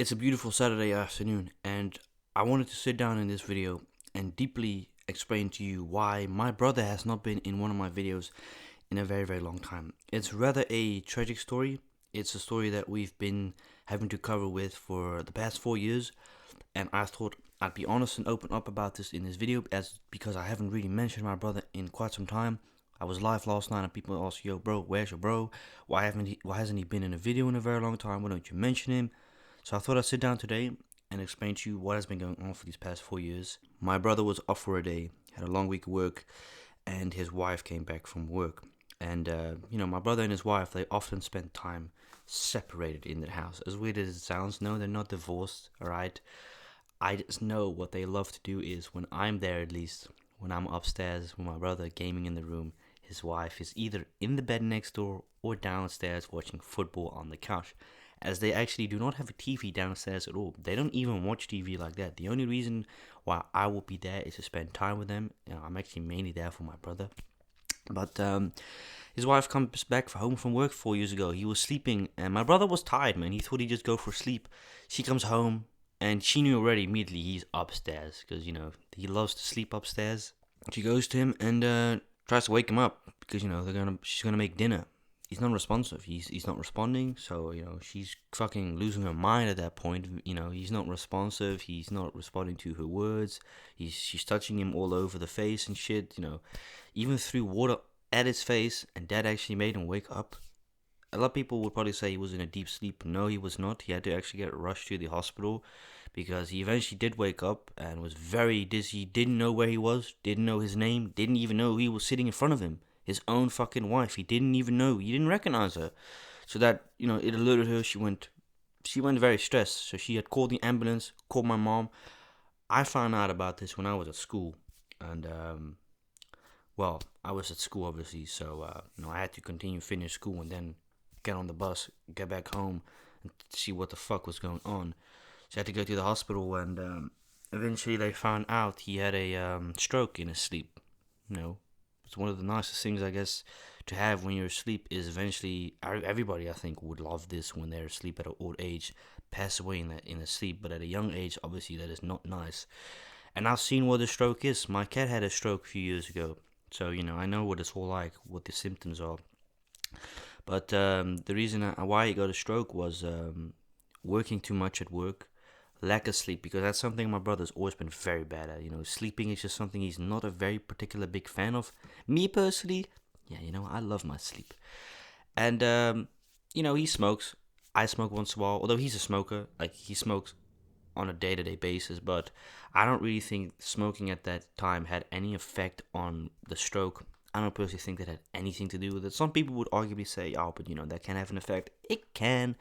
It's a beautiful Saturday afternoon, and I wanted to sit down in this video and deeply explain to you why my brother has not been in one of my videos in a very, very long time. It's rather a tragic story. It's a story that we've been having to cover with for the past 4 years, and I thought I'd be honest and open up about this in this video, as because I haven't really mentioned my brother in quite some time. I was live last night and people asked, "Yo, bro, where's your bro? Why hasn't he been in a video in a very long time? Why don't you mention him?" So I thought I'd sit down today and explain to you what has been going on for these past 4 years. My brother was off for a day, had a long week of work, and his wife came back from work. And my brother and his wife, they often spend time separated in their house. As weird as it sounds, no, they're not divorced, alright? I just know what they love to do is when I'm there, at least when I'm upstairs with my brother gaming in the room, his wife is either in the bed next door or downstairs watching football on the couch, as they actually do not have a TV downstairs at all. They don't even watch TV like that. The only reason why I will be there is to spend time with them. I'm actually mainly there for my brother. But his wife comes back home from work 4 years ago. He was sleeping, and my brother was tired, man. He thought he'd just go for sleep. She comes home, and she knew already immediately he's upstairs, because, he loves to sleep upstairs. She goes to him and tries to wake him up, because, she's gonna make dinner. He's not responsive. He's not responding. So she's fucking losing her mind at that point. He's not responsive. He's not responding to her words. She's touching him all over the face and shit. Even threw water at his face, and that actually made him wake up. A lot of people would probably say he was in a deep sleep. No, he was not. He had to actually get rushed to the hospital because he eventually did wake up and was very dizzy. Didn't know where he was. Didn't know his name. Didn't even know he was sitting in front of him. His own fucking wife. He didn't even know. He didn't recognize her. So that, it alerted her. She went very stressed. So she had called the ambulance, called my mom. I found out about this when I was at school. And, I was at school, obviously. So, I had to finish school and then get on the bus, get back home, and see what the fuck was going on. So I had to go to the hospital, and eventually they found out he had a stroke in his sleep. It's one of the nicest things, I guess, to have when you're asleep is eventually, everybody, I think, would love this when they're asleep at an old age, pass away in their sleep. But at a young age, obviously, that is not nice. And I've seen what a stroke is. My cat had a stroke a few years ago. So, I know what it's all like, what the symptoms are. But the reason why he got a stroke was working too much at work, lack of sleep, because that's something my brother's always been very bad at. Sleeping is just something he's not a very particular big fan of. Me personally, yeah, I love my sleep. And, he smokes. I smoke once in a while, although he's a smoker. Like, he smokes on a day-to-day basis, but I don't really think smoking at that time had any effect on the stroke. I don't personally think that had anything to do with it. Some people would arguably say, oh, but that can have an effect. It can,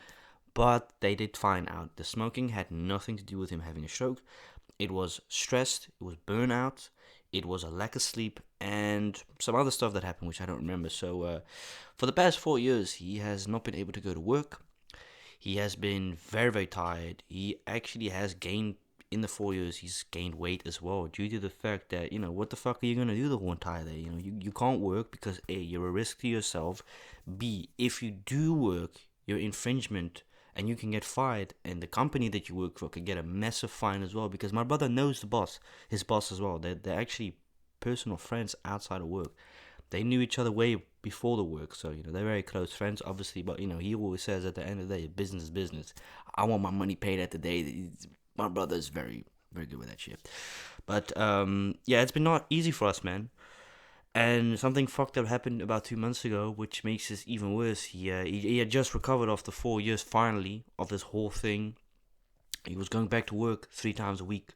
but they did find out the smoking had nothing to do with him having a stroke. It was stress, it was burnout, it was a lack of sleep, and some other stuff that happened, which I don't remember. So for the past 4 years, he has not been able to go to work. He has been very, very tired. He actually has gained, in the 4 years, he's gained weight as well, due to the fact that, what the fuck are you going to do the whole entire day? You can't work because, A, you're a risk to yourself. B, if you do work, you're infringement and you can get fired, and the company that you work for could get a massive fine as well, because my brother knows his boss as well. They're actually personal friends outside of work. They knew each other way before the work, so they're very close friends, obviously. But he always says at the end of the day, business is business. I want my money paid at the day. My brother is very, very good with that shit. But it's been not easy for us, man. And something fucked up happened about 2 months ago, which makes this even worse. He had just recovered after 4 years, finally, of this whole thing. He was going back to work 3 times a week.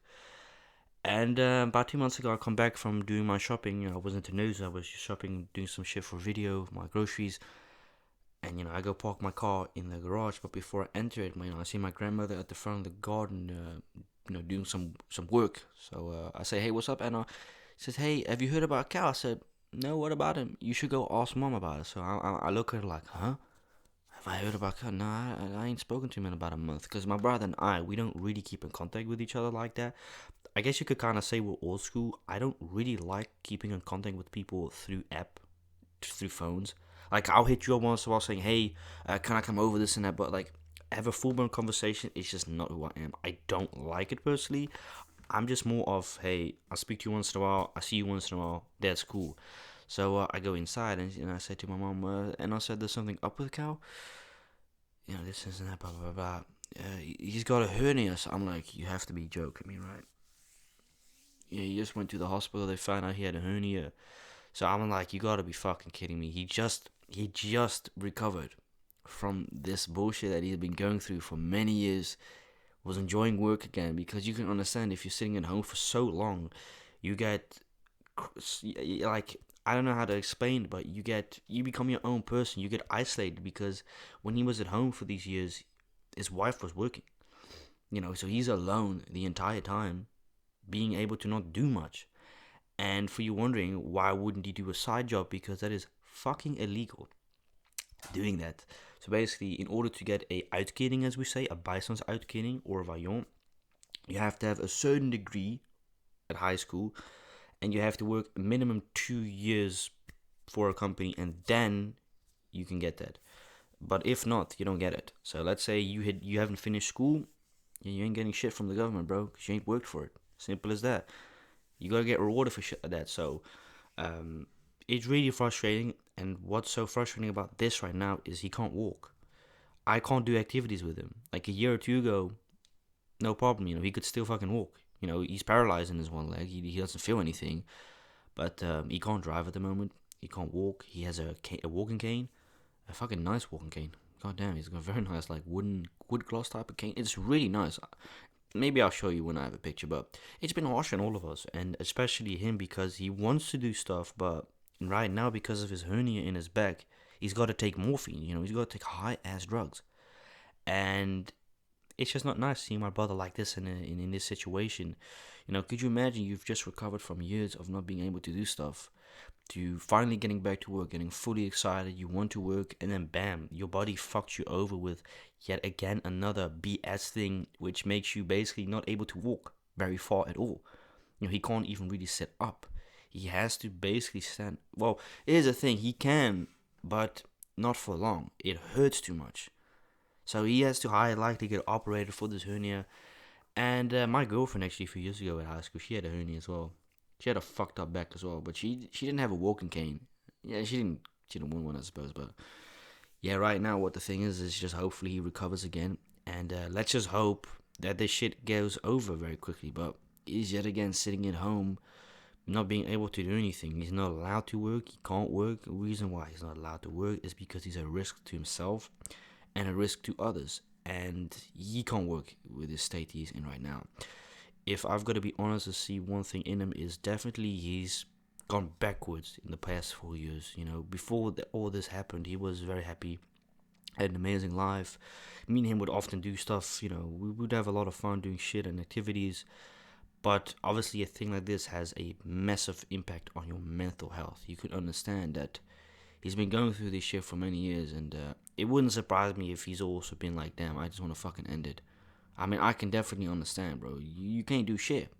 And about 2 months ago, I come back from doing my shopping. I wasn't in the news. I was just shopping, doing some shit for video, my groceries. And, I go park my car in the garage. But before I enter it, I see my grandmother at the front of the garden, doing some work. So I say, hey, what's up, Anna? She says, hey, have you heard about Cal? I said, no, what about him? You should go ask Mom about it. So I look at her like, huh? Have I heard about Cal? No, I ain't spoken to him in about a month. Because my brother and we don't really keep in contact with each other like that. I guess you could kind of say we're old school. I don't really like keeping in contact with people through phones. Like, I'll hit you up once in a while saying, hey, can I come over, this and that? But, like, have a full-blown conversation. It's just not who I am. I don't like it personally. I'm just more of, hey, I'll speak to you once in a while. I see you once in a while. That's cool. So I go inside and I said to my mom, and I said, there's something up with Cal. This isn't that, blah, blah, blah. He's got a hernia. So I'm like, you have to be joking me, right? Yeah, he just went to the hospital. They found out he had a hernia. So I'm like, you gotta be fucking kidding me. He just recovered from this bullshit that he's been going through for many years. Was enjoying work again, because you can understand, if you're sitting at home for so long, you get like, I don't know how to explain, but you become your own person. You get isolated, because when he was at home for these years, his wife was working. So he's alone the entire time, being able to not do much. And for you wondering, why wouldn't he do a side job? Because that is fucking illegal, doing that. So basically, in order to get a uitkering, as we say, a bijstandsuitkering or a vaillon, you have to have a certain degree at high school, and you have to work minimum 2 years for a company, and then you can get that. But if not, you don't get it. So let's say you haven't finished school, you ain't getting shit from the government, bro, because you ain't worked for it. Simple as that. You gotta get rewarded for shit like that. So it's really frustrating. And what's so frustrating about this right now is he can't walk. I can't do activities with him. Like a year or two ago, no problem. He could still fucking walk. He's paralyzed in his one leg. He doesn't feel anything. But he can't drive at the moment. He can't walk. He has a walking cane. A fucking nice walking cane. God damn, he's got a very nice, like, wood gloss type of cane. It's really nice. Maybe I'll show you when I have a picture, but it's been harsh on all of us, and especially him, because he wants to do stuff, but right now, because of his hernia in his back, he's got to take morphine. He's got to take high ass drugs, and it's just not nice seeing my brother like this in this situation. Could you imagine, you've just recovered from years of not being able to do stuff, to finally getting back to work, getting fully excited, you want to work, and then bam, your body fucks you over with yet again another BS thing, which makes you basically not able to walk very far at all. He can't even really sit up. He has to basically stand. Well, here's the thing, he can, but not for long. It hurts too much. So he has to highly likely get operated for this hernia. And my girlfriend, actually, a few years ago at high school, she had a hernia as well. She had a fucked up back as well, but she didn't have a walking cane. Yeah, she didn't want one, I suppose. But yeah, right now what the thing is just hopefully he recovers again, and let's just hope that this shit goes over very quickly. But he's yet again sitting at home, not being able to do anything. He's not allowed to work. He can't work. The reason why he's not allowed to work is because he's a risk to himself and a risk to others, and he can't work with the state he's in right now. If I've got to be honest, to see one thing in him is definitely he's gone backwards in the past 4 years. Before all this happened, he was very happy, had an amazing life. Me and him would often do stuff. We would have a lot of fun doing shit and activities. But obviously, a thing like this has a massive impact on your mental health. You could understand that he's been going through this shit for many years, and it wouldn't surprise me if he's also been like, damn, I just want to fucking end it. I mean, I can definitely understand, bro. You can't do shit.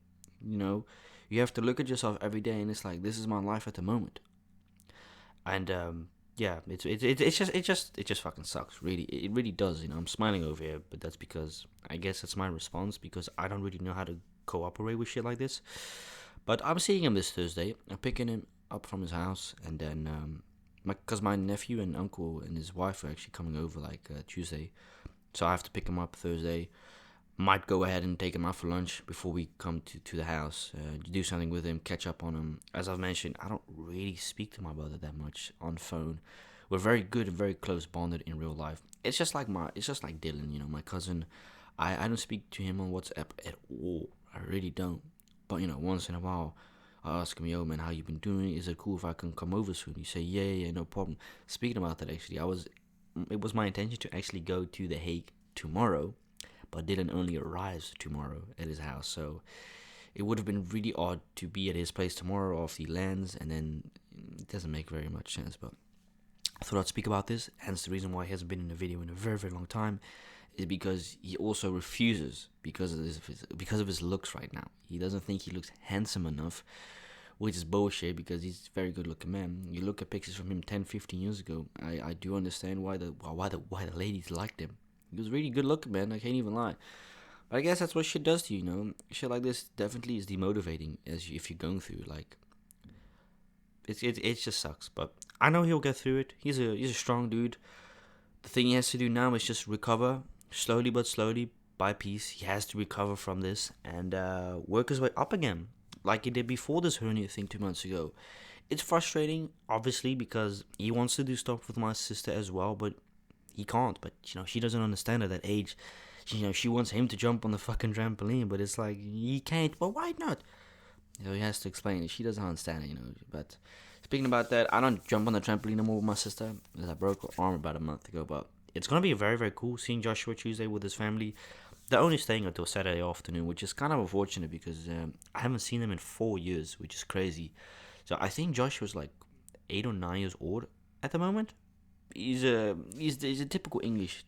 You have to look at yourself every day, and it's like, this is my life at the moment. And yeah, it just fucking sucks. Really, it really does. I'm smiling over here, but that's because I guess that's my response, because I don't really know how to cooperate with shit like this. But I'm seeing him this Thursday. I'm picking him up from his house, and then because my nephew and uncle and his wife are actually coming over like Tuesday, so I have to pick him up Thursday. Might go ahead and take him out for lunch before we come to the house, do something with him, catch up on him. As I've mentioned, I don't really speak to my brother that much on phone. We're very good and very close bonded in real life. It's just like Dylan, my cousin. I don't speak to him on WhatsApp at all. I really don't. But once in a while, I ask him, yo man, how you been doing? Is it cool if I can come over soon? You say, yeah, no problem. Speaking about that, actually, it was my intention to actually go to The Hague tomorrow, but Dylan only arrives tomorrow at his house, so it would have been really odd to be at his place tomorrow after he lands, and then it doesn't make very much sense. But I thought I'd speak about this. Hence the reason why he hasn't been in a video in a very, very long time is because he also refuses because of his looks right now. He doesn't think he looks handsome enough, which is bullshit, because he's a very good looking man. You look at pictures from him 10, 15 years ago, I do understand why the ladies liked him. He was really good looking, man. I can't even lie. But I guess that's what shit does to you, you know. Shit like this definitely is demotivating if you're going through. Like, it just sucks. But I know he'll get through it. He's a strong dude. The thing he has to do now is just recover slowly but slowly by piece. He has to recover from this and work his way up again, like he did before this hernia thing 2 months ago. It's frustrating, obviously, because he wants to do stuff with my sister as well, but he can't. But she doesn't understand at that age. She wants him to jump on the fucking trampoline, but it's like he can't. Well, why not? He has to explain it. She doesn't understand it. But speaking about that, I don't jump on the trampoline anymore with my sister, because I broke her arm about a month ago. But it's gonna be very very cool seeing Joshua Tuesday with his family. They're only staying until Saturday afternoon, which is kind of unfortunate because I haven't seen them in 4 years, which is crazy. So I think Joshua's like 8 or 9 years old at the moment. He's a typical English